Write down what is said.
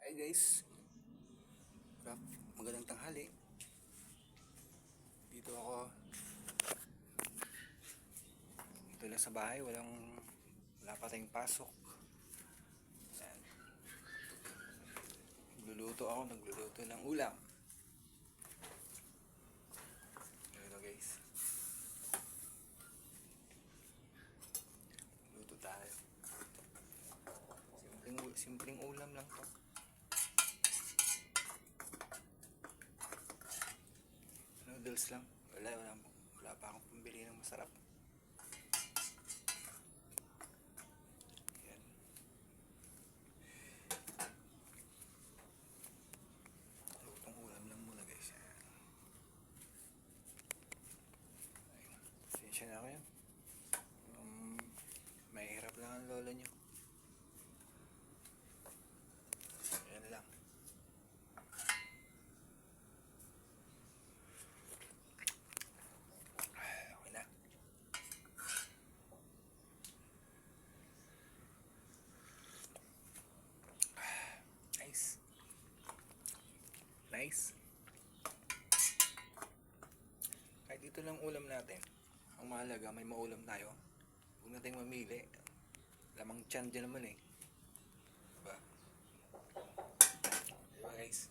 Hi guys, magandang tanghali. Dito ako, dito lang sa bahay, wala pa tayong pasok. Ayan. Nagluluto ng ulam. Ito guys, luto tayo. Simpleng ulam lang to. Noodles lang. Wala pa akong pambili ng masarap. Ayan. Lutong ulam lang muna guys. Ayan. Pasensya na kayo. Mahirap lang ang lolo nyo. Ayan lang. Okay na. Nice. Kahit ito lang ulam natin. Ang mahalaga, may maulam tayo. Huwag natin mamili. Lamang tiyan dyan naman eh. Diba? Diba guys?